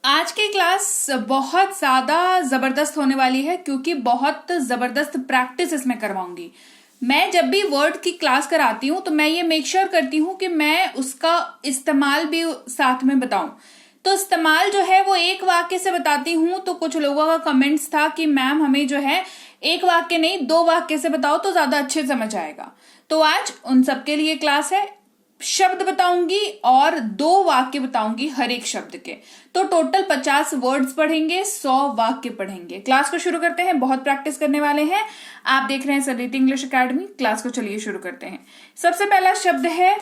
आज की क्लास बहुत ज्यादा जबरदस्त होने वाली है क्योंकि बहुत जबरदस्त प्रैक्टिस इसमें करवाऊंगी। मैं जब भी वर्ड की क्लास कराती हूँ तो मैं ये मेक श्योर करती हूँ कि मैं उसका इस्तेमाल भी साथ में बताऊं। तो इस्तेमाल जो है वो एक वाक्य से बताती हूँ। तो कुछ लोगों का कमेंट्स था कि मैम हमें जो है एक वाक्य नहीं 2 वाक्य से बताओ तो ज्यादा अच्छे समझ आएगा। तो आज उन सबके लिए क्लास है। शब्द बताऊंगी और 2 वाक्य बताऊंगी हर एक शब्द के। तो टोटल 50 वर्ड्स पढ़ेंगे, 100 वाक्य पढ़ेंगे। क्लास को शुरू करते हैं, बहुत प्रैक्टिस करने वाले हैं। आप देख रहे हैं सरिता इंग्लिश एकेडमी। क्लास को चलिए शुरू करते हैं। सबसे पहला शब्द है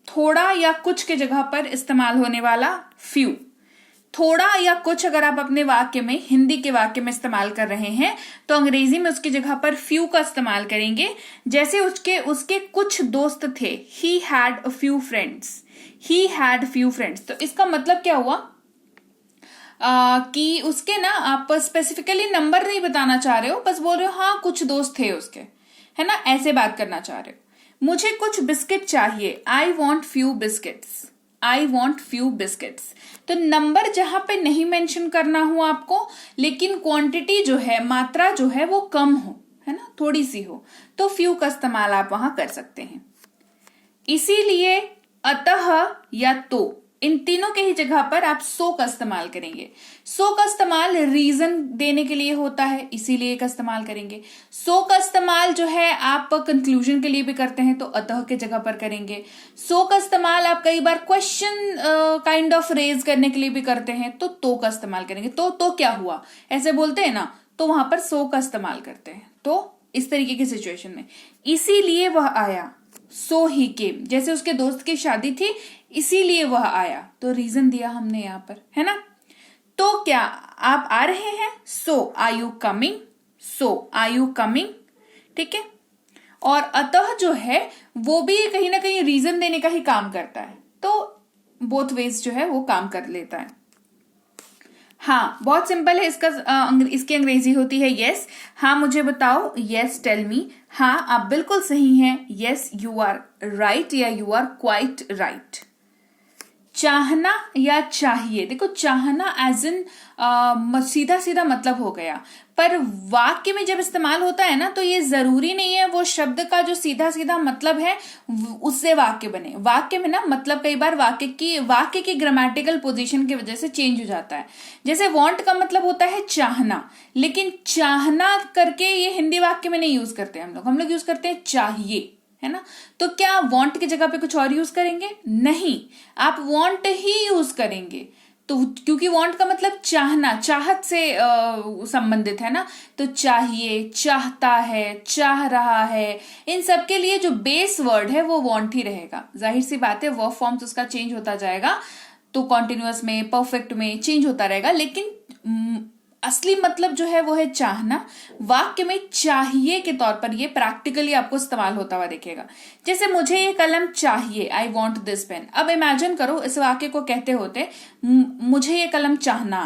थोड़ा या कुछ के जगह पर इस्तेमाल होने वाला फ्यू। थोड़ा या कुछ अगर आप अपने वाक्य में, हिंदी के वाक्य में इस्तेमाल कर रहे हैं तो अंग्रेजी में उसकी जगह पर फ्यू का इस्तेमाल करेंगे। जैसे उसके कुछ दोस्त थे, he had a few friends. He had few friends, तो इसका मतलब क्या हुआ कि उसके ना आप स्पेसिफिकली नंबर नहीं बताना चाह रहे हो, बस बोल रहे हो हाँ कुछ दोस्त थे उसके, है ना, ऐसे बात करना चाह रहे हो। मुझे कुछ बिस्किट चाहिए, I want few biscuits. I want few biscuits. तो नंबर जहां पे नहीं मेंशन करना हो आपको, लेकिन क्वांटिटी जो है, मात्रा जो है वो कम हो, है ना, थोड़ी सी हो, तो फ्यू का इस्तेमाल आप वहां कर सकते हैं। इसीलिए, अतः या तो, इन तीनों के ही जगह पर आप सो का इस्तेमाल करेंगे। सो का इस्तेमाल रीजन देने के लिए होता है, इसीलिए का इस्तेमाल करेंगे। सो का इस्तेमाल जो है आप कंक्लूजन के लिए भी करते हैं तो अतः के जगह पर करेंगे। सो का इस्तेमाल आप कई बार क्वेश्चन काइंड ऑफ रेज करने के लिए भी करते हैं तो का इस्तेमाल करेंगे। तो क्या हुआ ऐसे बोलते हैं ना, तो वहां पर सो का इस्तेमाल करते हैं। तो इस तरीके की सिचुएशन में इसीलिए वह आया, सो ही केम। जैसे उसके दोस्त की शादी थी इसीलिए वह आया, तो रीजन दिया हमने यहां पर, है ना। तो क्या आप आ रहे हैं, so are you coming. So are you coming, ठीक है। और अतः जो है वो भी कहीं ना कहीं रीजन देने का ही काम करता है, तो बोथ वेज जो है वो काम कर लेता है। हाँ, बहुत सिंपल है इसका। इसकी अंग्रेजी होती है यस। हाँ मुझे बताओ, यस टेल मी। हाँ आप बिल्कुल सही हैं, यस यू आर राइट या यू आर क्वाइट राइट। चाहना या चाहिए, देखो चाहना एज इन सीधा सीधा मतलब हो गया, पर वाक्य में जब इस्तेमाल होता है ना तो ये जरूरी नहीं है वो शब्द का जो सीधा सीधा मतलब है उससे वाक्य बने। वाक्य में ना मतलब कई बार वाक्य की ग्रामेटिकल पोजीशन की वजह से चेंज हो जाता है। जैसे वांट का मतलब होता है चाहना, लेकिन चाहना करके ये हिंदी वाक्य में नहीं यूज करते हम लोग यूज करते हैं चाहिए, है ना। तो क्या वांट की जगह पे कुछ और यूज करेंगे? नहीं, आप वांट ही यूज करेंगे। तो क्योंकि वांट का मतलब चाहना, चाहत से संबंधित है ना, तो चाहिए, चाहता है, चाह रहा है, इन सब के लिए जो बेस वर्ड है वो वांट ही रहेगा। जाहिर सी बात है वर्ब फॉर्म्स उसका चेंज होता जाएगा, तो कॉन्टिन्यूअस में, परफेक्ट में चेंज होता रहेगा, लेकिन असली मतलब जो है वो है चाहना। वाक्य में चाहिए के तौर पर ये प्रैक्टिकली आपको इस्तेमाल होता हुआ दिखेगा। जैसे मुझे ये कलम चाहिए, आई वॉन्ट दिस पेन। अब इमेजिन करो इस वाक्य को कहते होते मुझे ये कलम चाहना,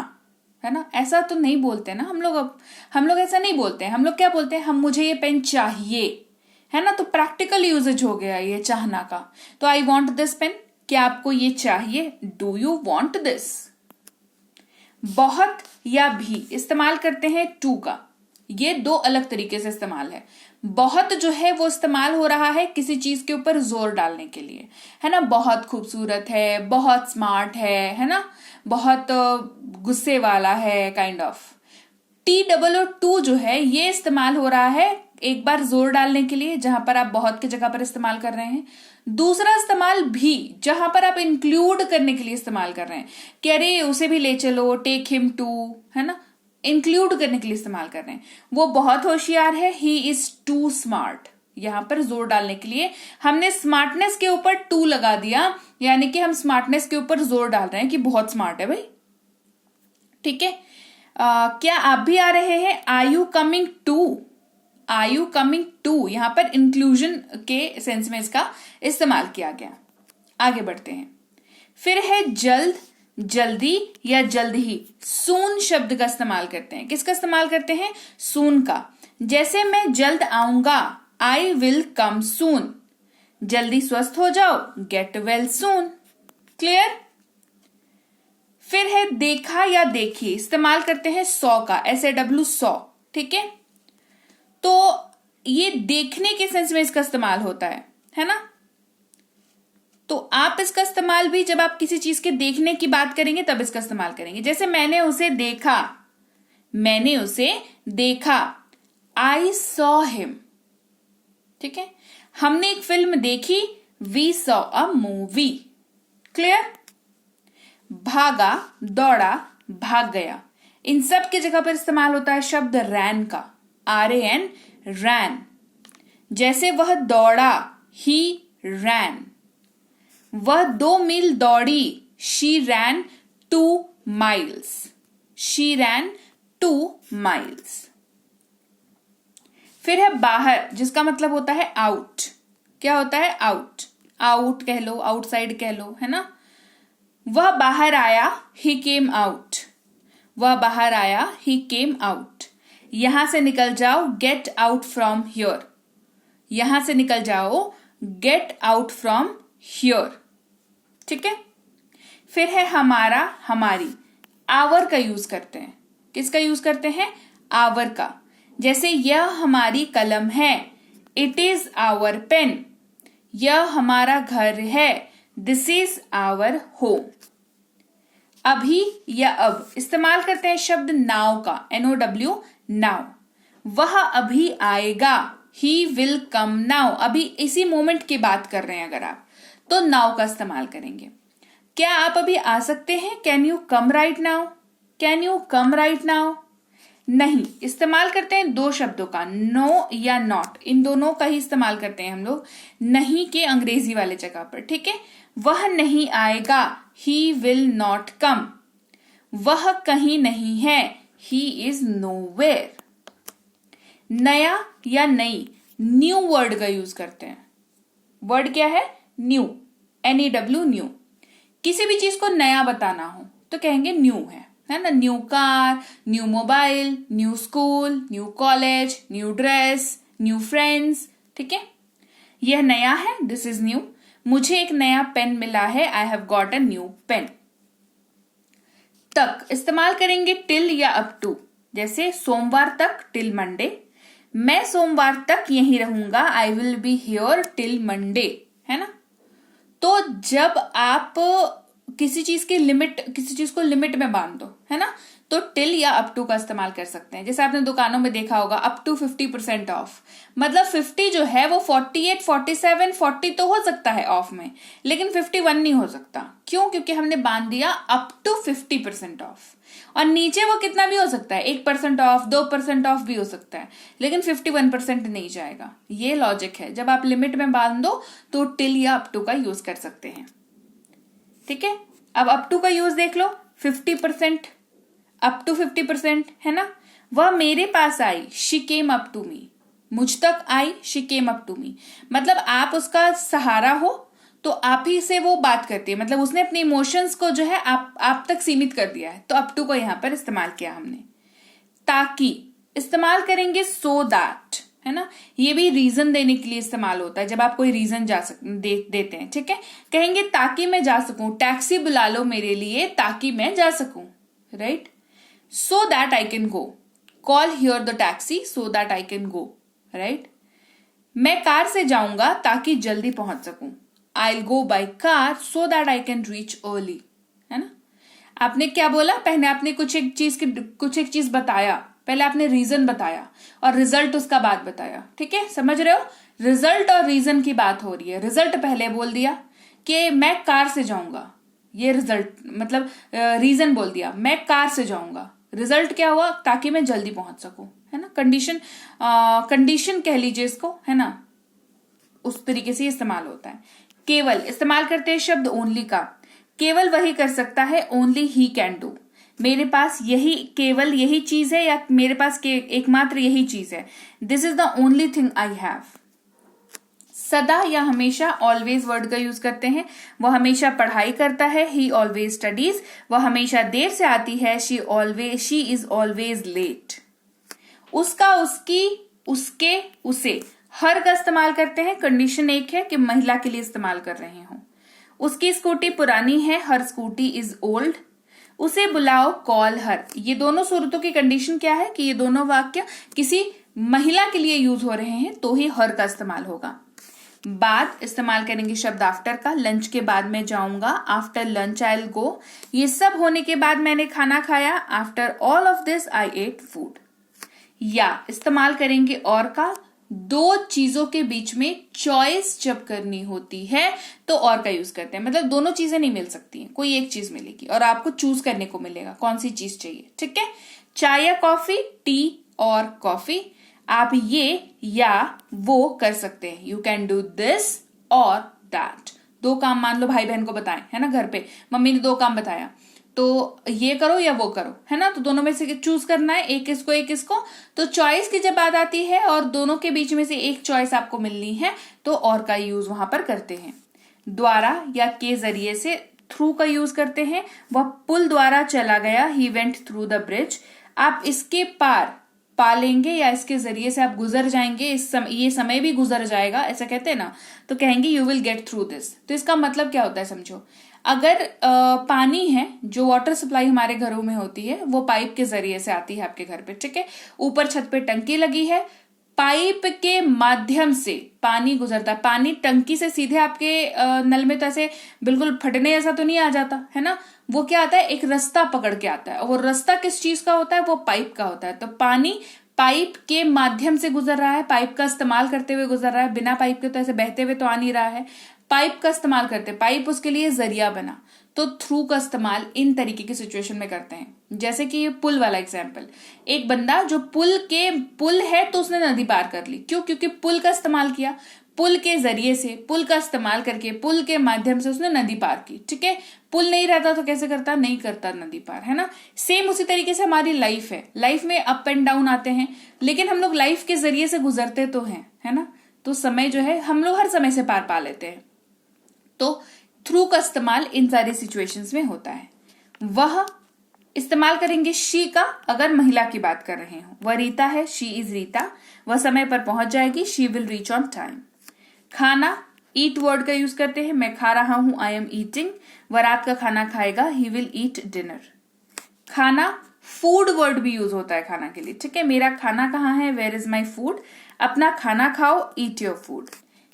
है ना, ऐसा तो नहीं बोलते ना हम लोग। अब हम लोग ऐसा नहीं बोलते हैं, हम लोग क्या बोलते हैं, हम मुझे ये पेन चाहिए, है ना। तो प्रैक्टिकल यूजेज हो गया ये चाहना का। तो आई वॉन्ट दिस पेन, क्या आपको ये चाहिए, डू यू वॉन्ट दिस। बहुत या भी इस्तेमाल करते हैं टू का, ये 2 अलग तरीके से इस्तेमाल है। बहुत जो है वो इस्तेमाल हो रहा है किसी चीज के ऊपर जोर डालने के लिए, है ना, बहुत खूबसूरत है, बहुत स्मार्ट है ना, बहुत गुस्से वाला है, काइंड ऑफ। TOO जो है ये इस्तेमाल हो रहा है एक बार जोर डालने के लिए, जहां पर आप बहुत की जगह पर इस्तेमाल कर रहे हैं। दूसरा इस्तेमाल भी, जहां पर आप इंक्लूड करने के लिए इस्तेमाल कर रहे हैं कि अरे उसे भी ले चलो, टेक हिम टू, है ना, इंक्लूड करने के लिए इस्तेमाल कर रहे हैं। वो बहुत होशियार है, ही इज टू स्मार्ट। यहां पर जोर डालने के लिए हमने स्मार्टनेस के ऊपर टू लगा दिया, यानी कि हम स्मार्टनेस के ऊपर जोर डाल रहे हैं कि बहुत स्मार्ट है भाई, ठीक है। क्या आप भी आ रहे हैं, are you coming to. Are you coming to, यहां पर इंक्लूजन के सेंस में इसका इस्तेमाल किया गया। आगे बढ़ते हैं। फिर है जल्द, जल्दी या जल्द ही। सून शब्द का इस्तेमाल करते हैं। किसका इस्तेमाल करते हैं? सून का। जैसे मैं जल्द आऊंगा, आई विल कम सून। जल्दी स्वस्थ हो जाओ, गेट वेल सून। क्लियर। फिर है है देखा या देखी, इस्तेमाल करते हैं सॉ का, SAW सॉ, ठीक है। तो ये देखने के सेंस में इसका इस्तेमाल होता है ना। तो आप इसका इस्तेमाल भी जब आप किसी चीज के देखने की बात करेंगे तब इसका इस्तेमाल करेंगे। जैसे मैंने उसे देखा, मैंने उसे देखा, I saw him, ठीक है। हमने एक फिल्म देखी, We saw a movie, clear. भागा, दौड़ा, भाग गया, इन सब की जगह पर इस्तेमाल होता है शब्द ran का, RAN, ran। जैसे वह दौड़ा, he ran। वह 2 मील दौड़ी, she ran 2 miles, she ran 2 miles। फिर है बाहर, जिसका मतलब होता है आउट। क्या होता है? आउट, आउट कह लो, आउटसाइड कह लो, है ना। वह बाहर आया, he came out, वह बाहर आया, he came out। यहां से निकल जाओ, get out from here, यहां से निकल जाओ, get out from here, ठीक है। फिर है हमारा, हमारी, आवर का यूज करते हैं। किसका यूज करते हैं? आवर का। जैसे यह हमारी कलम है, इट इज आवर पेन। यह हमारा घर है, दिस इज आवर होम। अभी या अब, इस्तेमाल करते हैं शब्द नाउ का, NOW, नाउ। वह अभी आएगा, ही विल कम नाउ। अभी इसी मोमेंट की बात कर रहे हैं अगर आप, तो नाउ का इस्तेमाल करेंगे। क्या आप अभी आ सकते हैं? Can you come right now, can you come right now. नहीं, इस्तेमाल करते हैं 2 शब्दों का, नो या नॉट, इन दोनों का ही इस्तेमाल करते हैं हम लोग नहीं के अंग्रेजी वाले जगह पर, ठीक है। वह नहीं आएगा, ही विल नॉट कम। वह कहीं नहीं है, ही इज नोवेयर। नया या नई, न्यू वर्ड का यूज करते हैं। वर्ड क्या है? New, NEW, new. किसी भी चीज को नया बताना हो तो कहेंगे न्यू है ना। New car, new mobile, new school, new college, new dress, new friends, ठीक है। यह नया है, दिस इज न्यू। मुझे एक नया पेन मिला है, I have got a new pen. तक इस्तेमाल करेंगे टिल या अप टू। जैसे सोमवार तक, टिल मंडे। मैं सोमवार तक यहीं रहूंगा, I will be here till Monday, है ना। तो जब आप किसी चीज को लिमिट में बांध दो, है ना, तो टिल या अप टू का इस्तेमाल कर सकते हैं। जैसे आपने दुकानों में देखा होगा, अप टू 50% ऑफ, मतलब 50 जो है वो 48, 47, 40 तो हो सकता है ऑफ में, लेकिन 51 नहीं हो सकता। क्यों? क्योंकि हमने बांध दिया अप टू 50% ऑफ। और नीचे वो कितना भी हो सकता है, 1% ऑफ, 2% ऑफ भी हो सकता है, लेकिन 51% नहीं जाएगा। ये लॉजिक है, जब आप लिमिट में बांध दो तो टिल या अप टू का यूज कर सकते हैं, ठीक है। अब अप टू का यूज देख लो, 50%, अप टू 50%, है ना। वह मेरे पास आई, she came up to me. मुझ तक आई, she came up to me. मतलब आप उसका सहारा हो तो आप ही से वो बात करती है, मतलब उसने अपने इमोशंस को जो है आप तक सीमित कर दिया है, तो अप टू को यहां पर इस्तेमाल किया हमने। ताकि इस्तेमाल करेंगे सो दैट, है ना। ये भी रीजन देने के लिए इस्तेमाल होता है, जब आप कोई रीजन देते हैं, ठीक है। कहेंगे ताकि मैं जा सकूं, टैक्सी बुला लो मेरे लिए ताकि मैं जा सकूं, right. So that I can go, call here the taxi so that I can go, right. मैं कार से जाऊंगा ताकि जल्दी पहुंच सकूं, I'll go by car so that I can reach early, है ना। आपने क्या बोला? पहले आपने कुछ एक चीज बताया, पहले आपने रीजन बताया और रिजल्ट उसका बाद बताया, ठीक है। समझ रहे हो? रिजल्ट और रीजन की बात हो रही है। रिजल्ट पहले बोल दिया कि मैं कार से जाऊंगा, ये रिजल्ट मतलब रीजन बोल दिया, मैं कार से जाऊंगा। रिजल्ट क्या हुआ? ताकि मैं जल्दी पहुंच सकूं, है ना। कंडीशन कह लीजिए इसको, है ना। उस तरीके से इस्तेमाल होता है। केवल इस्तेमाल करते हैं शब्द ओनली का। केवल वही कर सकता है, ओनली ही कैन डू। मेरे पास यही, केवल यही चीज है, या मेरे पास एकमात्र यही चीज है, this is the only thing I have. सदा या हमेशा, ऑलवेज वर्ड का यूज करते हैं। वह हमेशा पढ़ाई करता है, ही ऑलवेज स्टडीज। वह हमेशा देर से आती है, शी इज ऑलवेज लेट। उसका, उसकी, उसके, उसे। हर का इस्तेमाल करते हैं, कंडीशन एक है कि महिला के लिए इस्तेमाल कर रहे हो। उसकी स्कूटी पुरानी है, हर स्कूटी इज ओल्ड। उसे बुलाओ, कॉल हर। ये दोनों सूरतों की कंडीशन क्या है कि ये दोनों वाक्य किसी महिला के लिए यूज हो रहे हैं तो ही हर का इस्तेमाल होगा। बाद इस्तेमाल करेंगे शब्द आफ्टर का, लंच के बाद मैं जाऊंगा, after lunch I will go. ये सब होने के बाद मैंने खाना खाया, after all of this I ate food. या इस्तेमाल करेंगे और का, दो चीजों के बीच में चॉइस जब करनी होती है तो और का यूज करते हैं। मतलब दोनों चीजें नहीं मिल सकती हैं, कोई एक चीज मिलेगी और आपको चूज करने को मिलेगा कौन सी चीज चाहिए। ठीक है, चाय या कॉफी, टी और कॉफी। आप ये या वो कर सकते हैं। यू कैन डू दिस और दैट। दो काम मान लो भाई बहन को बताएं, है ना, घर पे मम्मी ने दो काम बताया तो ये करो या वो करो, है ना, तो दोनों में से चूज करना है, एक किसको एक किसको। तो चॉइस की जब बात आती है और दोनों के बीच में से एक चॉइस आपको मिलनी है तो और का यूज वहां पर करते हैं। द्वारा या के जरिए से थ्रू का यूज करते हैं। वह पुल द्वारा चला गया, he went through the bridge. आप इसके पार पा लेंगे या इसके जरिए से आप गुजर जाएंगे, ये समय भी गुजर जाएगा, ऐसा कहते हैं ना, तो कहेंगे you will get through this. तो इसका मतलब क्या होता है समझो। अगर पानी है, जो वाटर सप्लाई हमारे घरों में होती है वो पाइप के जरिए से आती है आपके घर पे, ठीक है। ऊपर छत पे टंकी लगी है, पाइप के माध्यम से पानी गुजरता है। पानी टंकी से सीधे आपके नल में तो ऐसे बिल्कुल फटने जैसा तो नहीं आ जाता, है ना। वो क्या आता है, एक रास्ता पकड़ के आता है, और वो रास्ता किस चीज का होता है, वो पाइप का होता है। तो पानी पाइप के माध्यम से गुजर रहा है, पाइप का इस्तेमाल करते हुए गुजर रहा है। बिना पाइप के तो ऐसे बहते हुए तो आ नहीं रहा है, पाइप का इस्तेमाल करते, पाइप उसके लिए जरिया बना। तो थ्रू का इस्तेमाल इन तरीके की सिचुएशन में करते हैं। जैसे कि ये पुल वाला एग्जाम्पल, एक बंदा जो पुल है तो उसने नदी पार कर ली, क्यों, क्योंकि पुल का इस्तेमाल किया, पुल के जरिए से, पुल का इस्तेमाल करके, पुल के माध्यम से उसने नदी पार की। ठीक है, पुल नहीं रहता तो कैसे करता, नहीं करता नदी पार, है ना। सेम उसी तरीके से हमारी लाइफ है, लाइफ में अप एंड डाउन आते हैं, लेकिन हम लोग लाइफ के जरिए से गुजरते तो हैं, है ना। तो समय जो है हम लोग हर समय से पार पा लेते हैं। तो थ्रू का इस्तेमाल इन सारी सिचुएशंस में होता है। वह इस्तेमाल करेंगे शी का अगर महिला की बात कर रहे हो। वह रीता है, शी इज रीता। वह समय पर पहुंच जाएगी, she will reach on time. खाना, ईट वर्ड का यूज करते हैं। मैं खा रहा हूं, आई एम ईटिंग। वह रात का खाना खाएगा, ही विल ईट डिनर। खाना, फूड वर्ड भी यूज होता है खाना के लिए, ठीक है। मेरा खाना कहाँ है, वेयर इज माई फूड। अपना खाना खाओ, ईट योर फूड।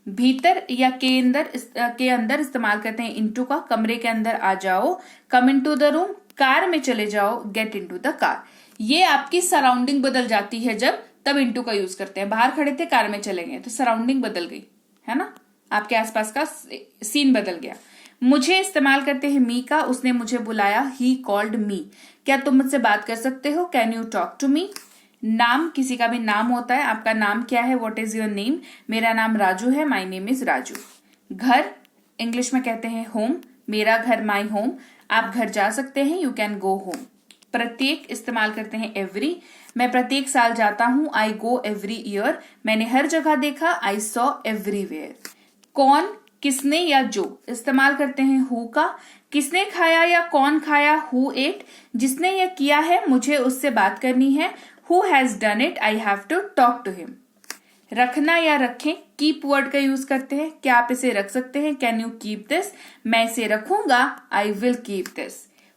भीतर या के अंदर इस्तेमाल करते हैं इनटू का। कमरे के अंदर आ जाओ, come into the room. Car में चले जाओ, गेट इनटू द कार। ये आपकी सराउंडिंग बदल जाती है जब, तब इनटू का यूज करते हैं। बाहर खड़े थे, कार में चले गए, तो सराउंडिंग बदल गई, है ना, आपके आसपास का सीन बदल गया। मुझे इस्तेमाल करते हैं मी का। उसने मुझे बुलाया, ही कॉल्ड मी। क्या तुम मुझसे बात कर सकते हो, can you talk to me. नाम, किसी का भी नाम होता है। आपका नाम क्या है, व्हाट इज योर नेम। मेरा नाम राजू है, माई नेम इज राजू। घर, इंग्लिश में कहते हैं होम। मेरा घर, माई होम। आप घर जा सकते हैं, यू कैन गो होम। प्रत्येक इस्तेमाल करते हैं एवरी। मैं प्रत्येक साल जाता हूं, आई गो एवरी ईयर। मैंने हर जगह देखा, आई सॉ एवरीवेयर। कौन, किसने या जो, इस्तेमाल करते हैं हु का। किसने खाया या कौन खाया, हु एट। जिसने यह किया है, मुझे उससे बात करनी है, who has done it, I have to talk to him. रखना या रखें, कीप वर्ड का यूज करते हैं। क्या आप इसे रख सकते हैं, कैन यू कीप दिस। मैं इसे रखूंगा, आई विल कीप दिस।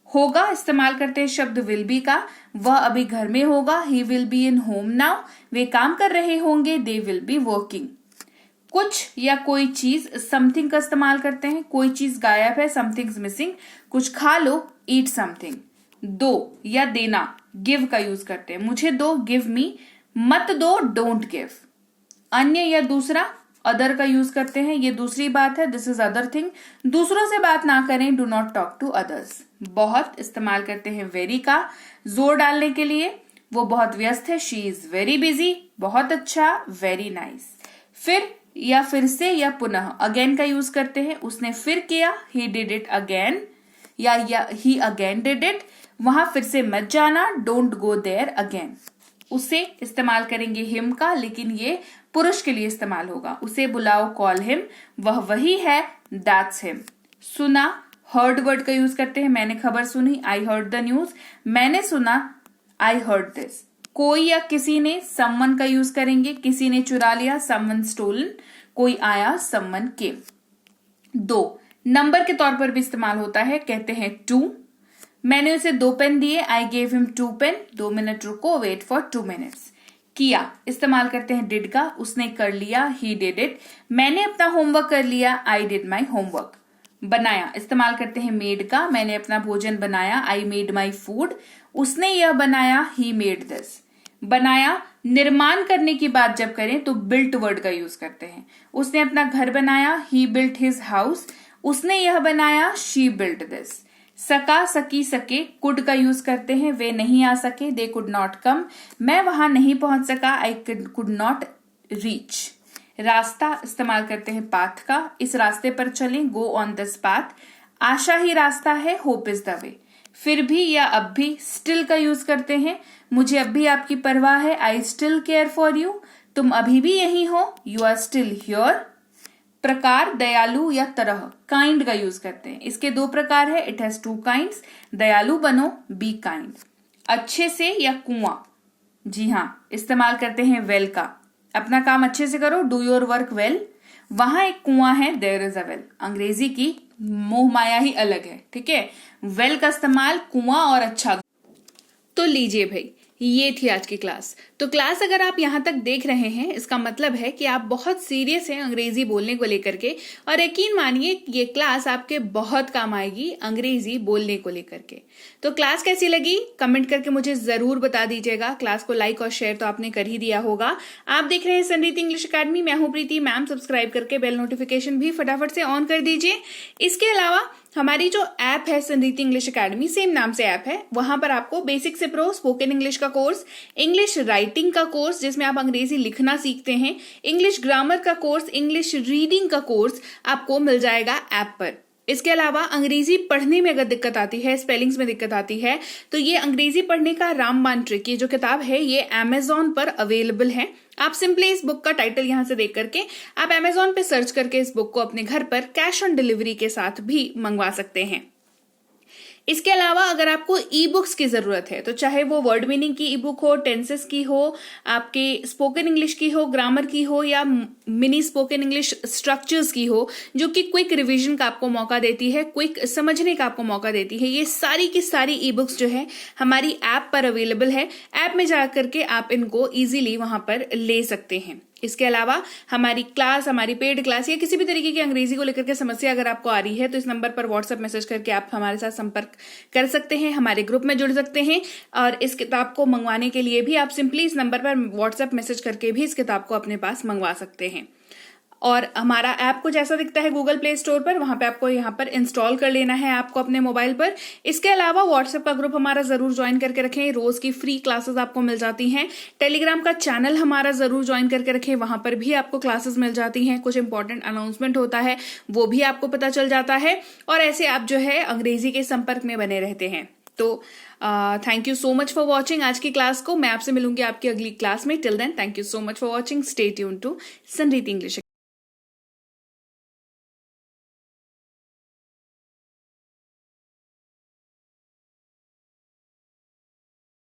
होगा, इस्तेमाल करते हैं शब्द विल बी का। वह अभी घर में होगा, he will be in home now. वे काम कर रहे होंगे, दे विल बी वर्किंग। कुछ या कोई चीज, समथिंग का इस्तेमाल करते हैं। कोई चीज गायब है, समथिंग्स मिसिंग। कुछ खा लो, ईट समथिंग। दो या देना, गिव का यूज करते हैं। मुझे दो, गिव मी। मत दो, डोंट गिव। अन्य या दूसरा, अदर का यूज करते हैं। ये दूसरी बात है, दिस इज अदर थिंग। दूसरों से बात ना करें, do not talk to others. बहुत इस्तेमाल करते हैं वेरी का, जोर डालने के लिए। वो बहुत व्यस्त है, शी इज वेरी बिजी। बहुत अच्छा, वेरी नाइस। फिर या फिर से या पुनः, अगेन का यूज करते हैं। उसने फिर किया, ही डिड इट अगेन, या ही अगेन डिड इट। वहां फिर से मत जाना, डोंट गो देयर अगेन। उसे इस्तेमाल करेंगे हिम का, लेकिन ये पुरुष के लिए इस्तेमाल होगा। उसे बुलाओ, कॉल हिम। वह वही है, दैट्स हिम। सुना, हर्ड वर्ड का यूज करते हैं। मैंने खबर सुनी, आई हर्ड द न्यूज। मैंने सुना, आई हर्ड दिस। कोई या किसी ने, समवन का यूज करेंगे। किसी ने चुरा लिया, समवन स्टोलन। कोई आया, समवन केम। दो, नंबर के तौर पर भी इस्तेमाल होता है, कहते हैं टू। मैंने उसे 2 पेन दिए, I gave him 2 pen, 2 minute रुको, वेट फॉर 2 मिनट्स। किया इस्तेमाल करते हैं डिड का, उसने कर लिया, ही डिड इट। मैंने अपना होमवर्क कर लिया, आई डिड माई होमवर्क। बनाया इस्तेमाल करते हैं मेड का, मैंने अपना भोजन बनाया, आई मेड माई फूड। उसने यह बनाया, ही मेड दिस। बनाया निर्माण करने की बात जब करें तो बिल्ट वर्ड का यूज करते हैं। उसने अपना घर बनाया, ही बिल्ट हिज हाउस। उसने यह बनाया, शी बिल्ट दिस। सका, सकी, सके, कुड का यूज करते हैं, वे नहीं आ सके, दे कुड नॉट कम। मैं वहां नहीं पहुंच सका, आई कुड नॉट रीच। रास्ता इस्तेमाल करते हैं पाथ का, इस रास्ते पर चलें, गो ऑन दिस पाथ। आशा ही रास्ता है, होप इज द वे। फिर भी या अब भी स्टिल का यूज करते हैं, मुझे अब भी आपकी परवाह है, I still care for you. तुम अभी भी यही हो, यू आर स्टिल हियर। प्रकार दयालु या तरह, काइंड का यूज करते हैं, इसके 2 प्रकार है, इट हैज 2 काइंड्स। दयालु बनो, बी काइंड। अच्छे से या कुआं, जी हाँ इस्तेमाल करते हैं वेल का, अपना काम अच्छे से करो, डू योर वर्क वेल। वहां एक कुआं है, देयर इज अ वेल। अंग्रेजी की मोह माया ही अलग है, ठीक है। वेल का इस्तेमाल कुआं और अच्छा। तो लीजिए भाई, ये थी आज की क्लास। तो क्लास अगर आप यहाँ तक देख रहे हैं, इसका मतलब है कि आप बहुत सीरियस हैं अंग्रेजी बोलने को लेकर के, और यकीन मानिए ये क्लास आपके बहुत काम आएगी अंग्रेजी बोलने को लेकर के। तो क्लास कैसी लगी कमेंट करके मुझे जरूर बता दीजिएगा। क्लास को लाइक और शेयर तो आपने कर ही दिया होगा। आप देख रहे हैं संरीति इंग्लिश अकेडमी, मैं हूं प्रीति मैम। सब्सक्राइब करके बेल नोटिफिकेशन भी फटाफट से ऑन कर दीजिए। इसके अलावा हमारी जो ऐप है संरीति इंग्लिश अकेडमी, सेम नाम से ऐप है, वहां पर आपको बेसिक से प्रो स्पोकन इंग्लिश का कोर्स, इंग्लिश राइटिंग का कोर्स जिसमें आप अंग्रेजी लिखना सीखते हैं, इंग्लिश ग्रामर का कोर्स, इंग्लिश रीडिंग का कोर्स आपको मिल जाएगा ऐप पर। इसके अलावा अंग्रेजी पढ़ने में अगर दिक्कत आती है, स्पेलिंग्स में दिक्कत आती है, तो ये अंग्रेजी पढ़ने का रामबाण ट्रिक, ये जो किताब है ये अमेजॉन पर अवेलेबल है। आप सिंपली इस बुक का टाइटल यहां से देख करके आप अमेजॉन पे सर्च करके इस बुक को अपने घर पर कैश ऑन डिलीवरी के साथ भी मंगवा सकते हैं। इसके अलावा अगर आपको ई बुक्स की जरूरत है, तो चाहे वो वर्ड मीनिंग की ई बुक हो, टेंसेस की हो, आपके स्पोकन इंग्लिश की हो, ग्रामर की हो, या मिनी स्पोकन इंग्लिश स्ट्रक्चर्स की हो, जो कि क्विक रिवीजन का आपको मौका देती है, क्विक समझने का आपको मौका देती है, ये सारी की सारी ई बुक्स जो है हमारी ऐप पर अवेलेबल है। ऐप में जाकर के आप इनको इजीली वहां पर ले सकते हैं। इसके अलावा हमारी क्लास, हमारी पेड क्लास या किसी भी तरीके की अंग्रेजी को लेकर के समस्या अगर आपको आ रही है, तो इस नंबर पर व्हाट्सएप मैसेज करके आप हमारे साथ संपर्क कर सकते हैं, हमारे ग्रुप में जुड़ सकते हैं। और इस किताब को मंगवाने के लिए भी आप सिंपली इस नंबर पर व्हाट्सएप मैसेज करके भी इस किताब को अपने पास मंगवा सकते हैं। और हमारा ऐप कुछ ऐसा दिखता है गूगल प्ले स्टोर पर, वहां पे आपको यहाँ पर इंस्टॉल कर लेना है ऐप को अपने मोबाइल पर। इसके अलावा व्हाट्सएप का ग्रुप हमारा जरूर ज्वाइन करके रखें, रोज की फ्री क्लासेस आपको मिल जाती हैं। टेलीग्राम का चैनल हमारा जरूर ज्वाइन करके रखें, वहां पर भी आपको क्लासेस मिल जाती हैं, कुछ इंपॉर्टेंट अनाउंसमेंट होता है वो भी आपको पता चल जाता है, और ऐसे आप जो है अंग्रेजी के संपर्क में बने रहते हैं। तो thank you so much for watching आज की क्लास को। मैं आपसे मिलूंगी आपकी अगली क्लास में। Till then thank you so much for watching. Stay tuned to Sanriti English.